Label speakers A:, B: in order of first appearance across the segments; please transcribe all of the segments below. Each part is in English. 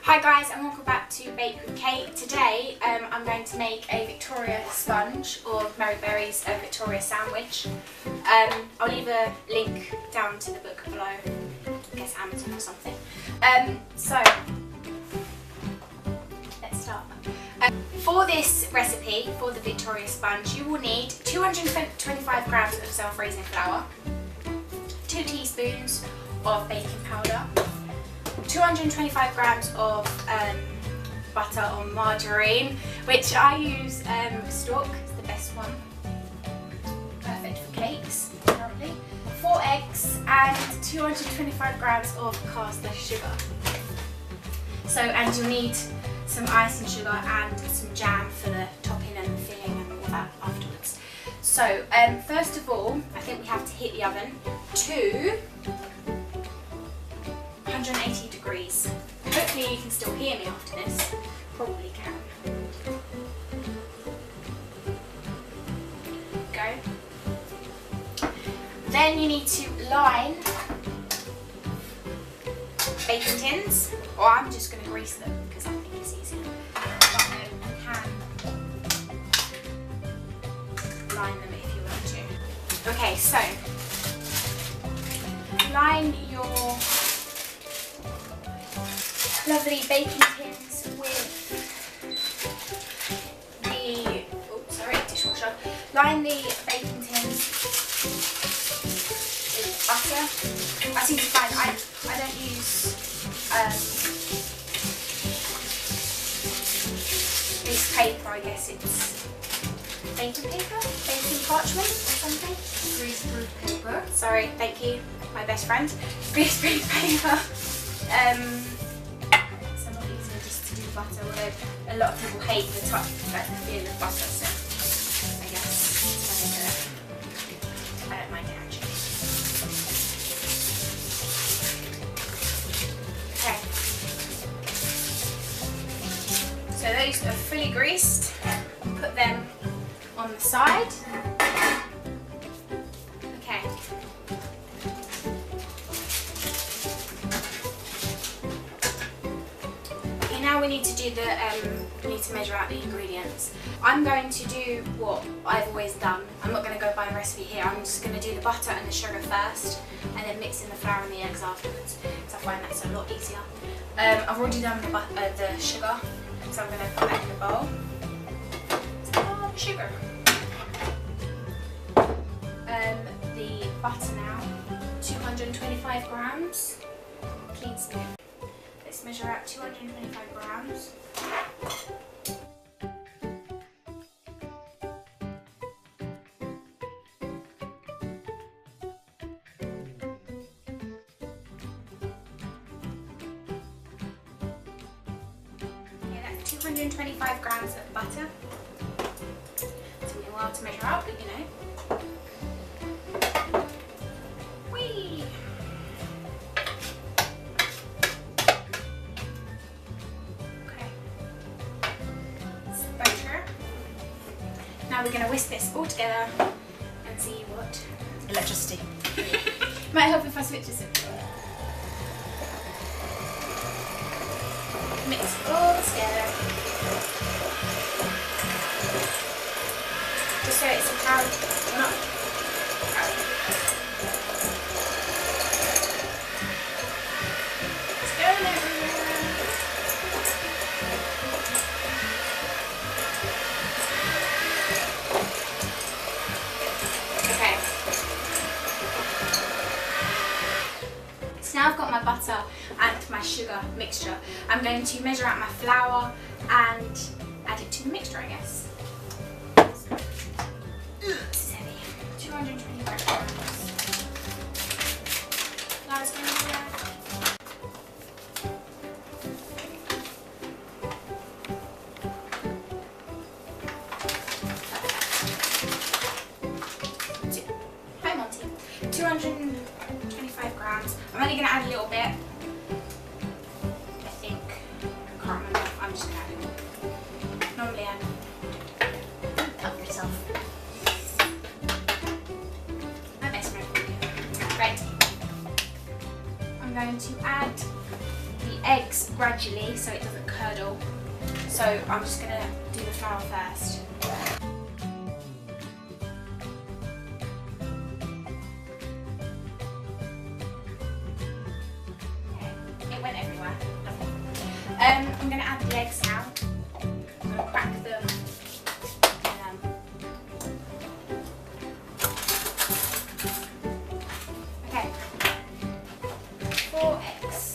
A: Hi guys, and welcome back to Bake with Kate. Today I'm going to make a Victoria sponge or Mary Berry's Victoria sandwich. I'll leave a link down to the book below, I guess Amazon or something. So let's start. For this recipe, for the Victoria sponge, you will need 225 grams of self-raising flour, 2 teaspoons of baking powder, 225 grams of butter or margarine, which I use stock, it's the best one, perfect for cakes apparently, 4 eggs and 225 grams of caster sugar. So, and you'll need some icing sugar and some jam for the topping and the filling and all that afterwards. So first of all, I think we have to heat the oven to 180 degrees. Hopefully you can still hear me after this. Probably can. Go. Then you need to line baking tins, or I'm just going to grease them because I think it's easier. Line them if you want to. Okay, so line your lovely baking tins with the, dishwasher. Line the baking tins with butter. I seem to find I don't use this paper, I guess it's baking paper? Baking parchment or something? Greaseproof paper. Sorry, thank you, my best friend. Greaseproof paper. It's a lot easier just to do butter, although a lot of people hate the touch, like the feel of butter, so I guess it's when I do it. I don't mind it actually. Okay. So those are fully greased. Put them on the side. Okay. Okay, now we need to do the we need to measure out the ingredients. I'm going to do what I've always done. I'm not going to go by a recipe here. I'm just going to do the butter and the sugar first, and then mix in the flour and the eggs afterwards. So I find that's a lot easier. I've already done the sugar, so I'm going to put that in the bowl. Sugar. The butter now, 225 grams, clean spoon. Let's measure out 225 grams. Okay, that's 225 grams of butter. While to measure out, but you know. Whee! Okay. Butter. Now we're going to whisk this all together and see what electricity. Might help if I switch this in. Mix it all together. Just so it's a powder, not powder. It's going everywhere. Okay. So now I've got my butter and my sugar mixture. I'm going to measure out my flour and add it to the mixture, I guess. This is heavy. 225 grams. Flour's going to be Hi Monty. 225 grams. I'm only going to add a little bit. I think. I can't remember. I'm just going to add a little. Normally add. Help yourself. Right. I'm going gradually so it doesn't curdle. So I'm just going to do the flour first. Okay, it went everywhere. I'm going to add the eggs now. I'm going to crack them. Okay, 4 eggs.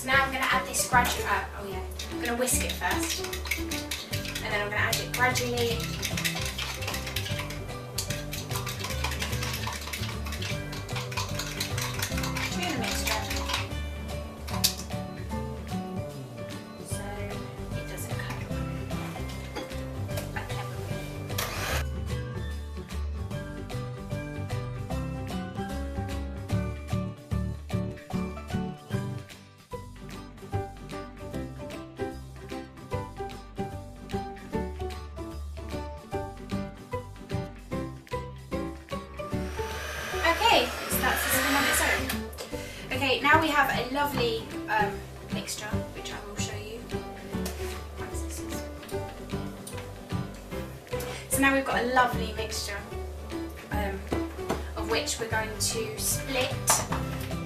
A: Now I'm going to add this gradually, I'm going to whisk it first, and then I'm going to add it gradually. To the mixture, so it doesn't curdle like pepperoni. Okay, so that's the system on its own. Okay, now we have a lovely mixture, which I will show you. So now we've got a lovely mixture, of which we're going to split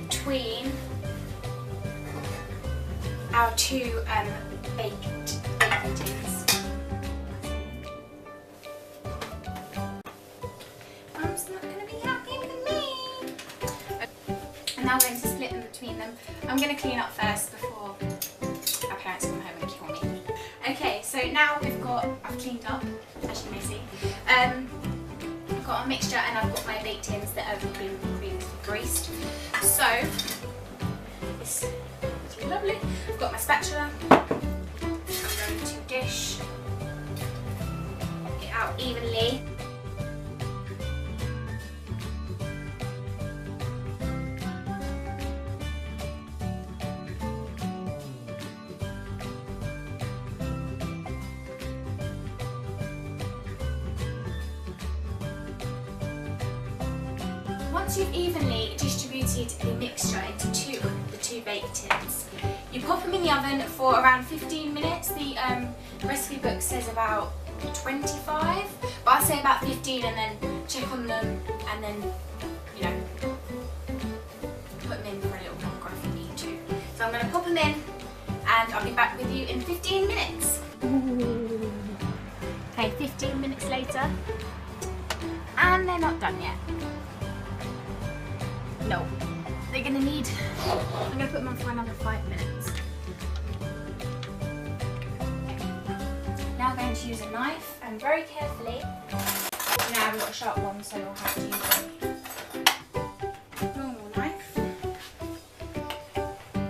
A: between our 2 baking tins. Mum's not going to be happy with me. And now we're going to split them between them. I'm going to clean up first before our parents come home and kill me. Okay, so now I've cleaned up, as you may see. I've got a mixture and I've got my baked tins that have been previously greased. So, this is lovely. I've got my spatula. I'm going to dish it out evenly. Once you've evenly distributed the mixture into the two baked tins, you pop them in the oven for around 15 minutes. The recipe book says about 25, but I say about 15 and then check on them and then, you know, put them in for a little longer if you need to. So I'm going to pop them in and I'll be back with you in 15 minutes. Okay, 15 minutes later, and they're not done yet. No, they're going to need, I'm going to put them on for another 5 minutes. Now I'm going to use a knife and very carefully, now I've got a sharp one so I'll have to use a normal knife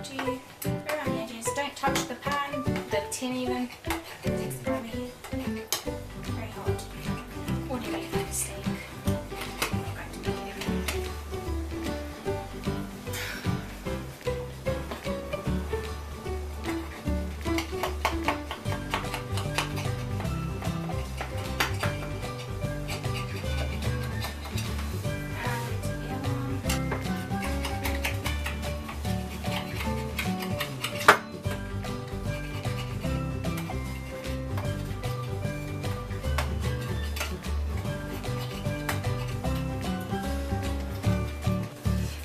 A: to go around the edges. Don't touch the pan, the tin even, it takes the pan here. Very hard. Ordinary mistake.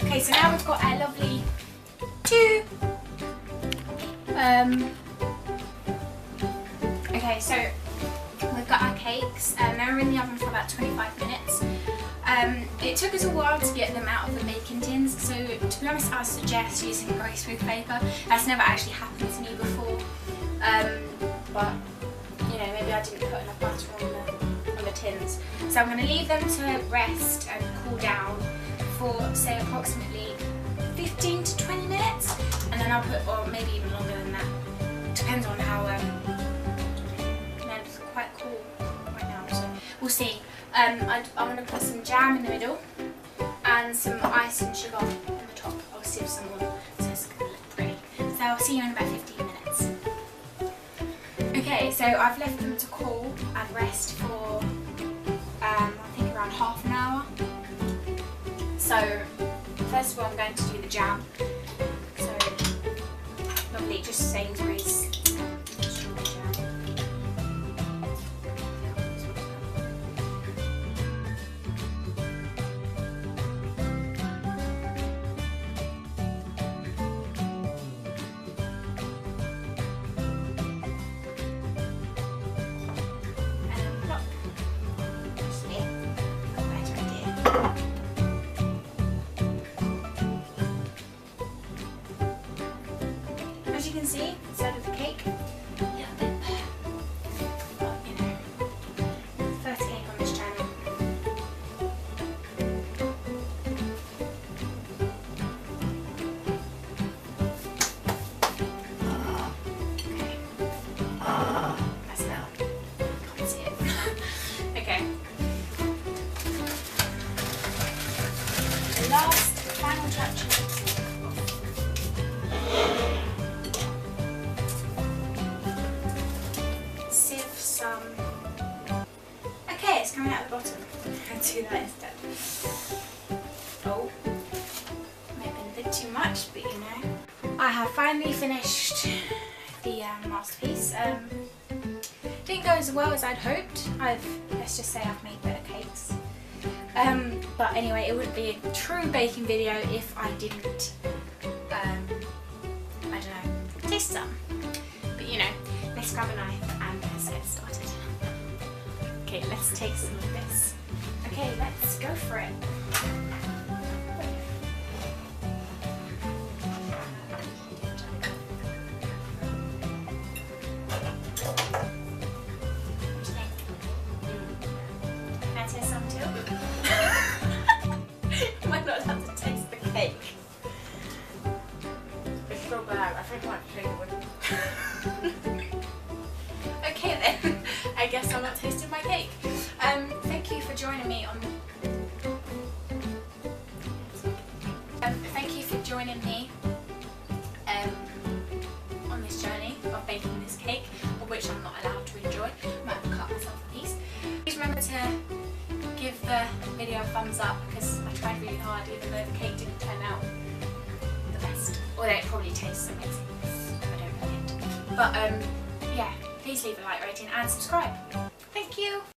A: Okay, so now we've got our lovely 2. Okay, so we've got our cakes and they're in the oven for about 25 minutes. It took us a while to get them out of the baking tins, so to be honest I suggest using grey smooth paper. That's never actually happened to me before, but you know, maybe I didn't put enough butter on the tins. So I'm going to leave them to rest and cool down for say approximately 15 to 20 minutes, and then I'll put, or maybe even longer than that, depends on how, it's quite cool right now, so we'll see. I'm going to put some jam in the middle and some icing sugar on the top. I'll sieve some more so it's going to look pretty. So I'll see you in about 15 minutes. Okay, so I've left them to cool and rest for I think around half an hour. So first of all I'm going to do the jam. So lovely, just Sainsbury's strawberry jam. As you can see, instead of the cake, yeah, but you know, first cake on this channel. Okay, that's it. Can't see it. Okay. The last final touches. Okay, it's coming out the bottom. I'll do that instead. Oh, might have been a bit too much, but you know. I have finally finished the masterpiece. Didn't go as well as I'd hoped. Let's just say I've made better cakes. But anyway, it wouldn't be a true baking video if I didn't, I don't know, taste some. But you know, let's grab a knife and let's get started. Okay, let's take some of this. Okay, let's go for it. Can I taste some too? You might not have to taste the cake. It's so bad, I think I might take it. Okay then, I guess I'm not tasting my cake. Thank you for joining me on on this journey of baking this cake, of which I'm not allowed to enjoy. I might have to cut myself a piece. Please remember to give the video a thumbs up because I tried really hard, even though the cake didn't turn out the best. Although it probably tastes amazing. I don't know it. But yeah, please leave a like rating and subscribe. Thank you!